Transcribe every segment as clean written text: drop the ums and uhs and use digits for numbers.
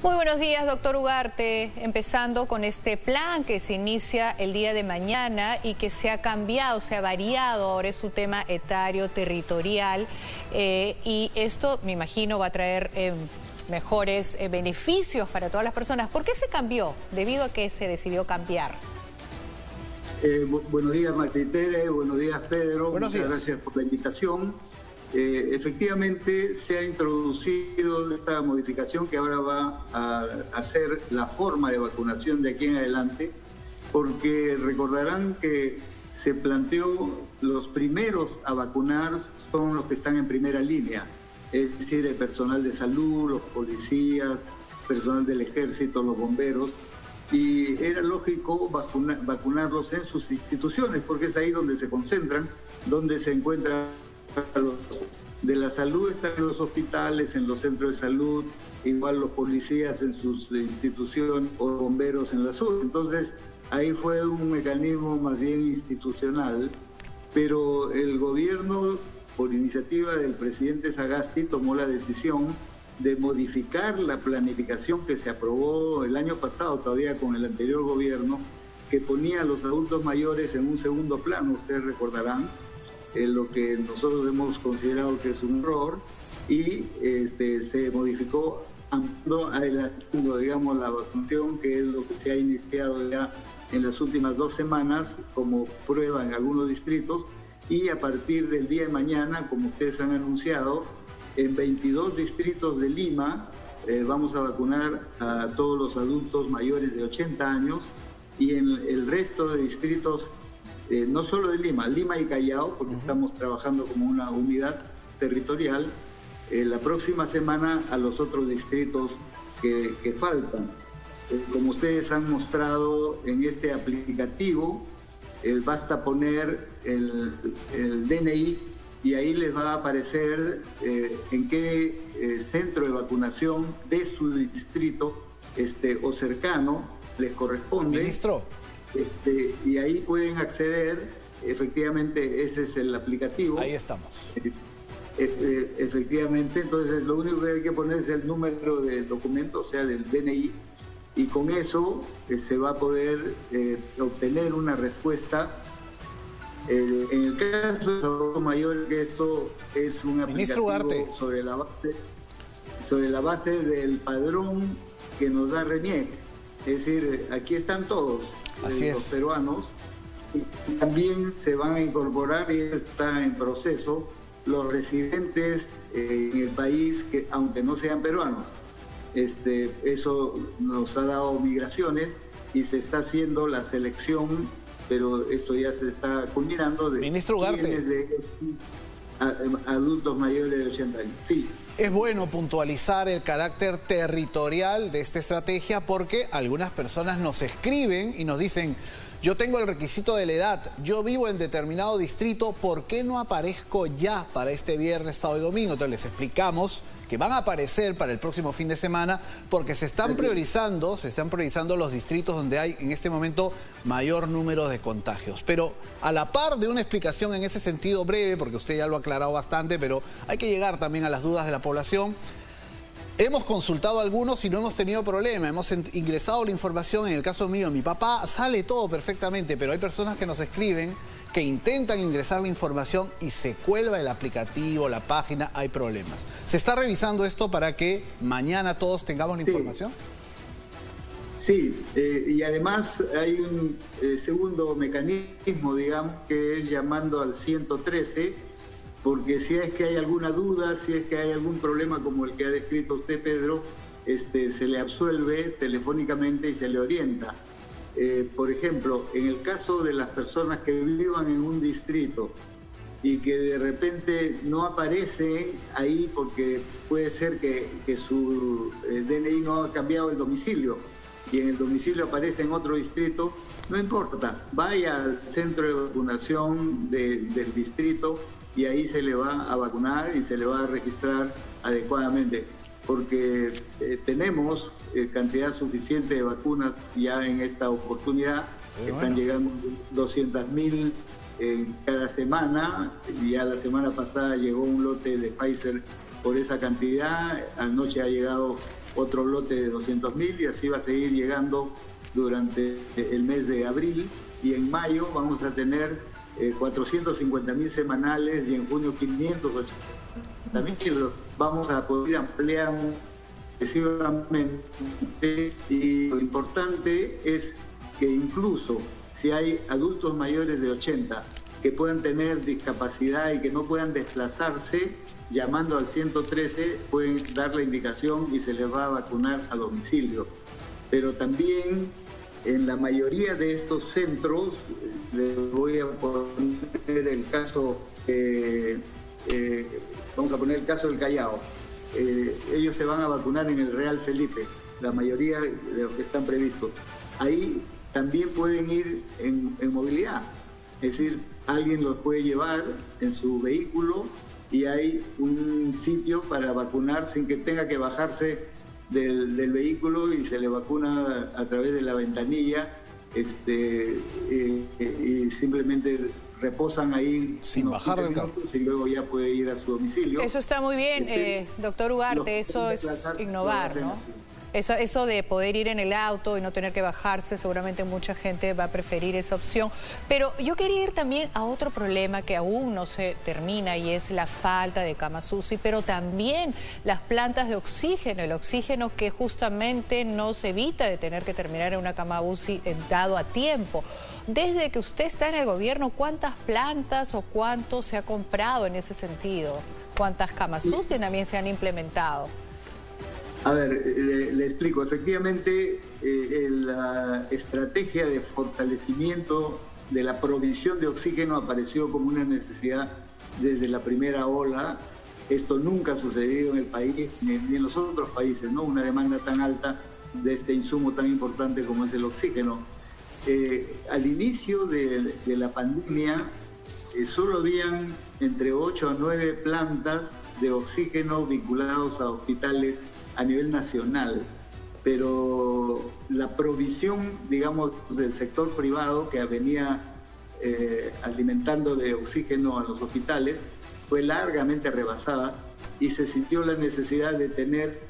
Muy buenos días, doctor Ugarte. Empezando con este plan que se inicia el día de mañana y que se ha cambiado, se ha variado. Ahora es su tema etario, territorial. Y esto, me imagino, va a traer mejores beneficios para todas las personas. ¿Por qué se cambió? ¿Debido a que se decidió cambiar? Buenos días, Martín, buenos días, Pedro. Buenos días. Muchas gracias por la invitación. Efectivamente se ha introducido esta modificación que ahora va a hacer la forma de vacunación de aquí en adelante, porque recordarán que se planteó los primeros a vacunar son los que están en primera línea, es decir, el personal de salud, los policías, personal del ejército, los bomberos, y era lógico vacunarlos en sus instituciones, porque es ahí donde se concentran, donde se encuentran los de la salud, están en los hospitales, en los centros de salud, igual los policías en sus instituciones o bomberos en la salud. Entonces, ahí fue un mecanismo más bien institucional, pero el gobierno, por iniciativa del presidente Sagasti, tomó la decisión de modificar la planificación que se aprobó el año pasado, todavía con el anterior gobierno, que ponía a los adultos mayores en un segundo plano, ustedes recordarán, lo que nosotros hemos considerado que es un error, y se modificó adelantando, digamos, la vacunación, que es lo que se ha iniciado ya en las últimas 2 semanas como prueba en algunos distritos, y a partir del día de mañana, como ustedes han anunciado, en 22 distritos de Lima vamos a vacunar a todos los adultos mayores de 80 años, y en el resto de distritos no solo de Lima y Callao, porque estamos trabajando como una unidad territorial, la próxima semana a los otros distritos que faltan. Como ustedes han mostrado en este aplicativo, basta poner el DNI y ahí les va a aparecer en qué centro de vacunación de su distrito o cercano les corresponde. Ministro. Y ahí pueden acceder, efectivamente ese es el aplicativo. Ahí estamos. Efectivamente, entonces lo único que hay que poner es el número de documento, o sea, del DNI, y con eso se va a poder obtener una respuesta. En el caso de los adultos mayores, que esto es un aplicativo sobre la base del padrón que nos da RENIEC. Es decir, aquí están todos. Los peruanos, y también se van a incorporar, y está en proceso, los residentes en el país, que aunque no sean peruanos. Eso nos ha dado migraciones y se está haciendo la selección, pero esto ya se está culminando, de Ministro Ugarte, de adultos mayores de 80 años. Sí. Es bueno puntualizar el carácter territorial de esta estrategia, porque algunas personas nos escriben y nos dicen: yo tengo el requisito de la edad, yo vivo en determinado distrito, ¿por qué no aparezco ya para este viernes, sábado y domingo? Entonces les explicamos que van a aparecer para el próximo fin de semana, porque se están priorizando los distritos donde hay en este momento mayor número de contagios. Pero a la par de una explicación en ese sentido breve, porque usted ya lo ha aclarado bastante, pero hay que llegar también a las dudas de la población. Hemos consultado a algunos y no hemos tenido problema. Hemos ingresado la información. En el caso mío, mi papá, sale todo perfectamente, pero hay personas que nos escriben que intentan ingresar la información y se cuelga el aplicativo, la página, hay problemas. ¿Se está revisando esto para que mañana todos tengamos la información? Sí, y además hay un segundo mecanismo, digamos, que es llamando al 113, porque si es que hay alguna duda, si es que hay algún problema como el que ha descrito usted, Pedro, se le absuelve telefónicamente y se le orienta. Por ejemplo, en el caso de las personas que vivan en un distrito y que de repente no aparece ahí porque puede ser que su DNI no ha cambiado el domicilio y en el domicilio aparece en otro distrito, no importa, vaya al centro de vacunación del distrito y ahí se le va a vacunar y se le va a registrar adecuadamente, porque tenemos cantidad suficiente de vacunas ya en esta oportunidad. Están llegando 200.000 cada semana, y ya la semana pasada llegó un lote de Pfizer por esa cantidad. Anoche ha llegado otro lote de 200.000 y así va a seguir llegando durante el mes de abril. Y en mayo vamos a tener 450.000 semanales y en junio 580. También los vamos a poder ampliar excesivamente, y lo importante es que incluso si hay adultos mayores de 80 que puedan tener discapacidad y que no puedan desplazarse, llamando al 113 pueden dar la indicación y se les va a vacunar a domicilio. Pero también en la mayoría de estos centros, les voy a poner el caso, vamos a poner el caso del Callao. Ellos se van a vacunar en el Real Felipe, la mayoría de los que están previstos. Ahí también pueden ir en movilidad, es decir, alguien los puede llevar en su vehículo y hay un sitio para vacunar sin que tenga que bajarse del vehículo, y se le vacuna a través de la ventanilla, y simplemente reposan ahí sin bajar del carro y luego ya puede ir a su domicilio. Eso está muy bien, doctor Ugarte, eso es innovar, ¿no? Eso de poder ir en el auto y no tener que bajarse, seguramente mucha gente va a preferir esa opción. Pero yo quería ir también a otro problema que aún no se termina, y es la falta de camas UCI, pero también las plantas de oxígeno, el oxígeno que justamente nos evita de tener que terminar en una cama UCI dado a tiempo. Desde que usted está en el gobierno, ¿cuántas plantas o cuánto se ha comprado en ese sentido? ¿Cuántas camas UCI también se han implementado? A ver, le explico. Efectivamente, la estrategia de fortalecimiento de la provisión de oxígeno apareció como una necesidad desde la primera ola. Esto nunca ha sucedido en el país ni en los otros países, ¿no? Una demanda tan alta de este insumo tan importante como es el oxígeno. Al inicio de la pandemia, solo habían entre 8 a 9 plantas de oxígeno vinculados a hospitales a nivel nacional, pero la provisión, digamos, del sector privado que venía alimentando de oxígeno a los hospitales fue largamente rebasada y se sintió la necesidad de tener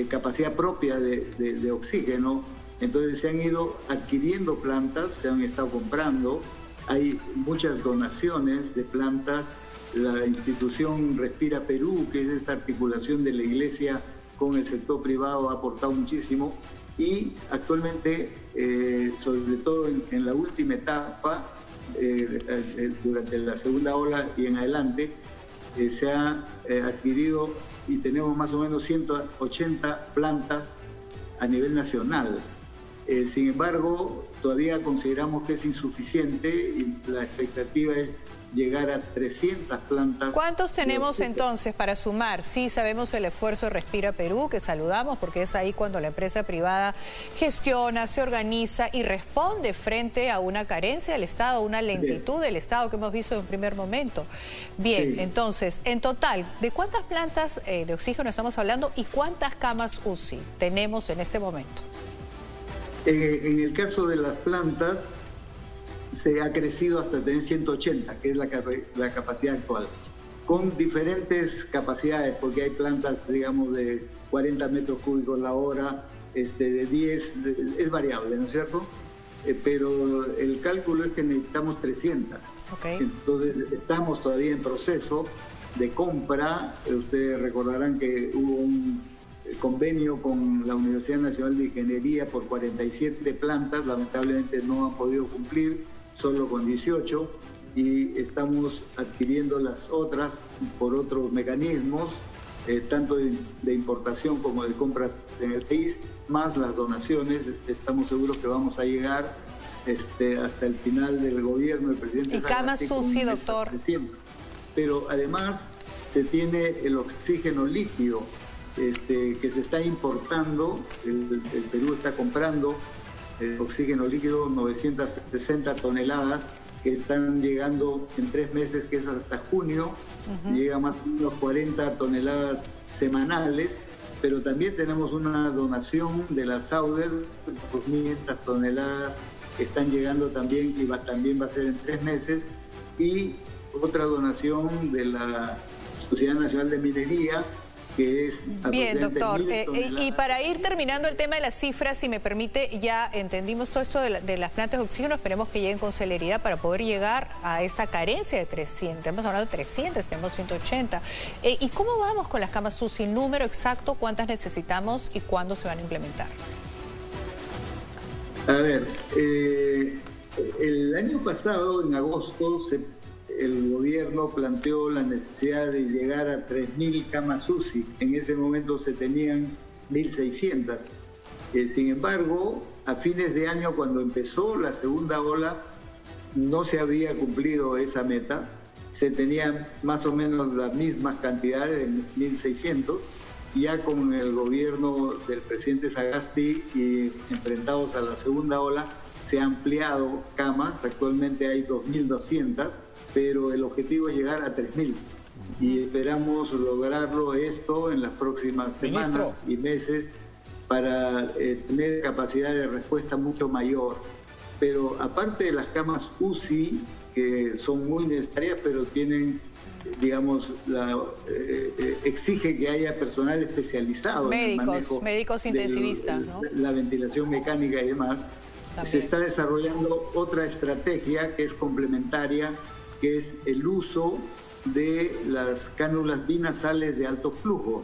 capacidad propia de oxígeno. Entonces se han ido adquiriendo plantas, se han estado comprando, hay muchas donaciones de plantas. La institución Respira Perú, que es esta articulación de la Iglesia con el sector privado, ha aportado muchísimo, y actualmente, sobre todo en la última etapa, durante la segunda ola y en adelante, se ha adquirido y tenemos más o menos 180 plantas a nivel nacional. Sin embargo, todavía consideramos que es insuficiente y la expectativa es llegar a 300 plantas. ¿Cuántos tenemos entonces para sumar? Sí, sabemos el esfuerzo de Respira Perú, que saludamos, porque es ahí cuando la empresa privada gestiona, se organiza y responde frente a una carencia del Estado, una lentitud del Estado que hemos visto en un primer momento. Bien, entonces, en total, ¿de cuántas plantas de oxígeno estamos hablando y cuántas camas UCI tenemos en este momento? En el caso de las plantas, se ha crecido hasta tener 180, que es la capacidad actual, con diferentes capacidades, porque hay plantas, digamos, de 40 metros cúbicos la hora, de 10, es variable, ¿no es cierto? Pero el cálculo es que necesitamos 300. Entonces, estamos todavía en proceso de compra. Ustedes recordarán que hubo un convenio con la Universidad Nacional de Ingeniería por 47 plantas, lamentablemente no han podido cumplir, solo con 18, y estamos adquiriendo las otras por otros mecanismos, tanto de importación como de compras en el país, más las donaciones. Estamos seguros que vamos a llegar hasta el final del gobierno del presidente. ¿Y camas UCI, doctor? 300. Pero además se tiene el oxígeno líquido que se está importando. El Perú está comprando oxígeno líquido, 960 toneladas que están llegando en 3 meses, que es hasta junio. Llega más o menos 40 toneladas semanales, pero también tenemos una donación de la Sauder, 2.500 toneladas que están llegando también, y también va a ser en 3 meses, y otra donación de la Sociedad Nacional de Minería que es bien, doctor. toneladas. Y para ir terminando el tema de las cifras, si me permite, ya entendimos todo esto de las plantas de oxígeno, esperemos que lleguen con celeridad para poder llegar a esa carencia de 300. Estamos hablando de 300, tenemos 180. ¿Y cómo vamos con las camas UCI? Número exacto, cuántas necesitamos y cuándo se van a implementar. A ver, el año pasado, en agosto, el gobierno planteó la necesidad de llegar a 3.000 camas UCI. En ese momento se tenían 1.600. Sin embargo, a fines de año, cuando empezó la segunda ola, no se había cumplido esa meta. Se tenían más o menos las mismas cantidades, de 1.600. Ya con el gobierno del presidente Sagasti y enfrentados a la segunda ola, se han ampliado camas. Actualmente hay 2.200. Pero el objetivo es llegar a 3.000 y esperamos lograrlo esto en las próximas semanas y meses para tener capacidad de respuesta mucho mayor. Pero aparte de las camas UCI, que son muy necesarias, pero tienen, digamos, exige que haya personal especializado médicos, en el manejo médicos intensivistas, ¿no? La ventilación mecánica y demás. También. Se está desarrollando otra estrategia que es complementaria, que es el uso de las cánulas binasales de alto flujo,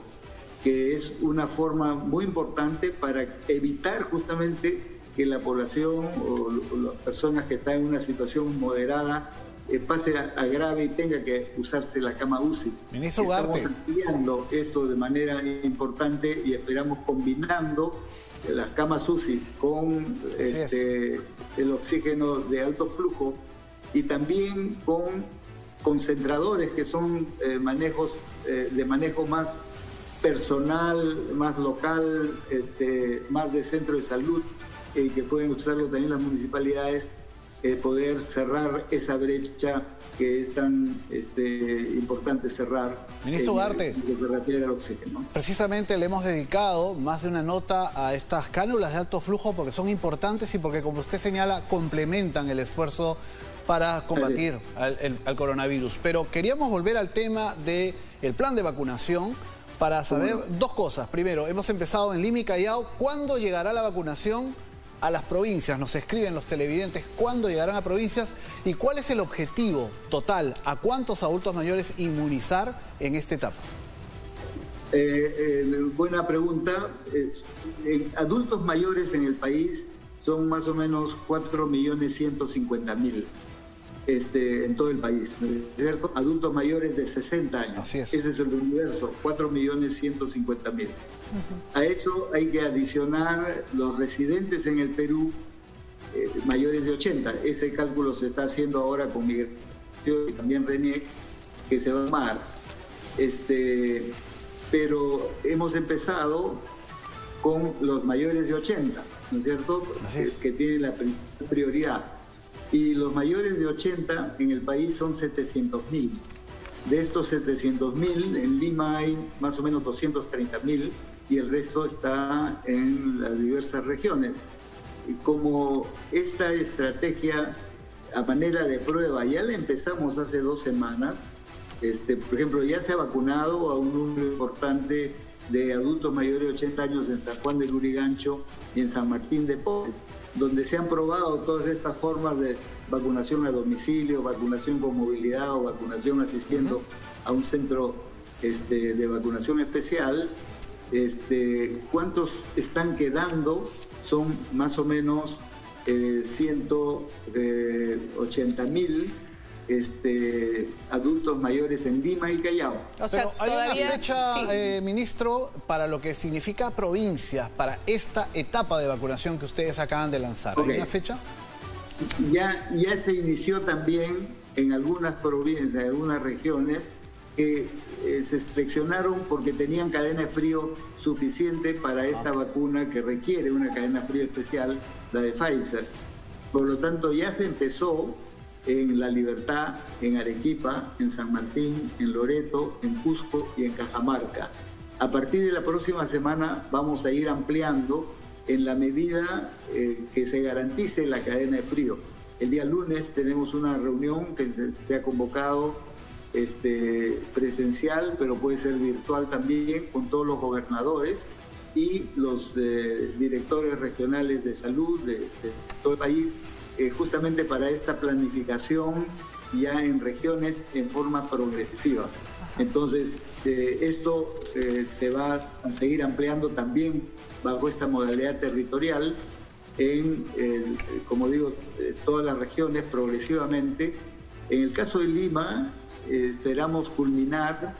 que es una forma muy importante para evitar justamente que la población o las personas que están en una situación moderada pase a grave y tenga que usarse la cama UCI. Ministro Estamos Ugarte. ampliando esto de manera importante y esperamos combinando las camas UCI con el oxígeno de alto flujo y también con concentradores que son manejos de manejo más personal, más local, más de centro de salud, que pueden usarlo también las municipalidades, poder cerrar esa brecha que es tan importante cerrar. Ministro Ugarte, que se refiere al oxígeno. Precisamente le hemos dedicado más de una nota a estas cánulas de alto flujo porque son importantes y porque, como usted señala, complementan el esfuerzo para combatir al coronavirus. Pero queríamos volver al tema del plan de vacunación para saber dos cosas. Primero, hemos empezado en Lima y Callao. ¿Cuándo llegará la vacunación a las provincias? Nos escriben los televidentes cuándo llegarán a provincias y cuál es el objetivo total. ¿A cuántos adultos mayores inmunizar en esta etapa? Buena pregunta. Adultos mayores en el país son más o menos 4.150.000 en todo el país, ¿cierto? Adultos mayores de 60 años. Así es. Ese es el universo, 4.150.000. A eso hay que adicionar los residentes en el Perú mayores de 80. Ese cálculo se está haciendo ahora con Miguel y también René, que se va a sumar. Pero hemos empezado con los mayores de 80, ¿no es cierto? Que tienen la principal prioridad. Y los mayores de 80 en el país son 700.000. De estos 700.000, en Lima hay más o menos 230.000 y el resto está en las diversas regiones. Y como esta estrategia a manera de prueba ya la empezamos hace 2 semanas, por ejemplo, ya se ha vacunado a un número importante de adultos mayores de 80 años en San Juan de Lurigancho y en San Martín de Porres, donde se han probado todas estas formas de vacunación a domicilio, vacunación con movilidad o vacunación asistiendo a un centro de vacunación especial. ¿Cuántos están quedando? Son más o menos 180.000 adultos mayores en Lima y Callao. O sea, pero hay todavía, una fecha, sí. Ministro, para lo que significa provincias, para esta etapa de vacunación que ustedes acaban de lanzar. ¿Hay una fecha? Ya se inició también en algunas provincias, en algunas regiones, que se seleccionaron porque tenían cadena de frío suficiente para esta vacuna que requiere una cadena de frío especial, la de Pfizer. Por lo tanto, ya se empezó en La Libertad, en Arequipa, en San Martín, en Loreto, en Cusco y en Cajamarca. A partir de la próxima semana vamos a ir ampliando en la medida que se garantice la cadena de frío. El día lunes tenemos una reunión que se ha convocado presencial, pero puede ser virtual también, con todos los gobernadores y los directores regionales de salud de todo el país, justamente para esta planificación ya en regiones en forma progresiva. Entonces, esto se va a seguir ampliando también bajo esta modalidad territorial en, como digo, todas las regiones progresivamente. En el caso de Lima, esperamos culminar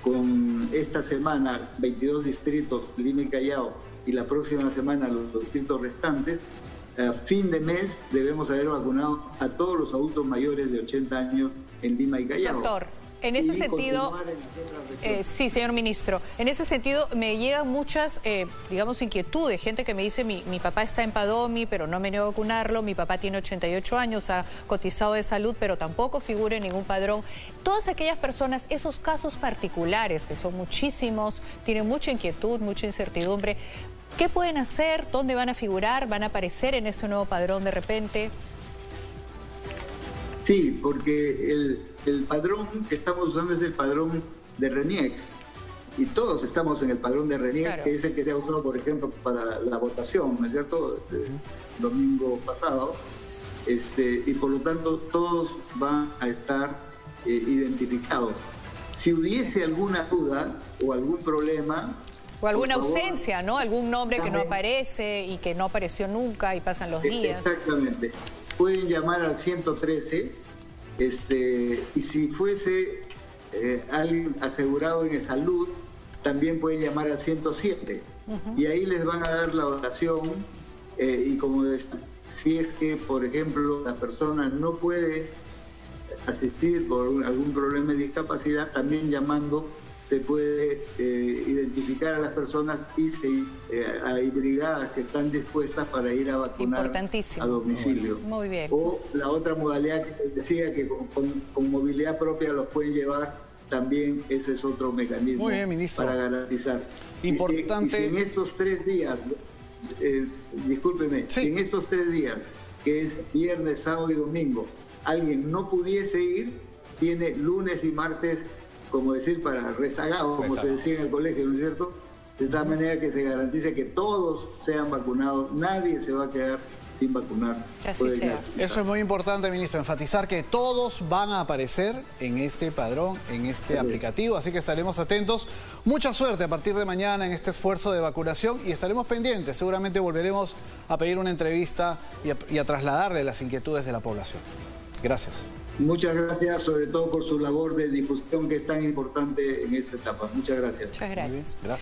con esta semana 22 distritos, Lima y Callao, y la próxima semana los distritos restantes. A fin de mes debemos haber vacunado a todos los adultos mayores de 80 años en Lima y Callao. Doctor, en ese sentido, sí, señor ministro, en ese sentido me llegan muchas, digamos, inquietudes, gente que me dice, mi papá está en Padomi, pero no me niego a vacunarlo, mi papá tiene 88 años, ha cotizado de salud, pero tampoco figura en ningún padrón. Todas aquellas personas, esos casos particulares, que son muchísimos, tienen mucha inquietud, mucha incertidumbre, ¿qué pueden hacer? ¿Dónde van a figurar? ¿Van a aparecer en este nuevo padrón de repente? Sí, porque el padrón que estamos usando es el padrón de RENIEC. Y todos estamos en el padrón de RENIEC, claro, que es el que se ha usado, por ejemplo, para la votación, ¿no es cierto? El domingo pasado. Y por lo tanto, todos van a estar identificados. Si hubiese alguna duda o algún problema... O alguna ausencia, ¿no? Algún nombre que no aparece y que no apareció nunca y pasan los días. Exactamente. Pueden llamar al 113, y si fuese alguien asegurado en salud, también pueden llamar al 107. Y ahí les van a dar la dotación, y como si es que, por ejemplo, la persona no puede asistir por algún problema de discapacidad, también llamando se puede identificar a las personas y hay brigadas que están dispuestas para ir a vacunar a domicilio. Muy bien. O la otra modalidad que les decía, que con movilidad propia los pueden llevar, también ese es otro mecanismo. Muy bien, ministro, para garantizar. Importante. Y si en estos 3 días, discúlpeme, sí, si en estos 3 días, que es viernes, sábado y domingo, alguien no pudiese ir, tiene lunes y martes, como decir, para rezagado, como se decía en el colegio, ¿no es cierto? De tal manera que se garantice que todos sean vacunados, nadie se va a quedar sin vacunar. Así sea. Eso es muy importante, ministro, enfatizar que todos van a aparecer en este padrón, en este aplicativo, así que estaremos atentos. Mucha suerte a partir de mañana en este esfuerzo de vacunación y estaremos pendientes. Seguramente volveremos a pedir una entrevista y a trasladarle las inquietudes de la población. Gracias. Muchas gracias, sobre todo por su labor de difusión que es tan importante en esta etapa. Muchas gracias. Muchas gracias.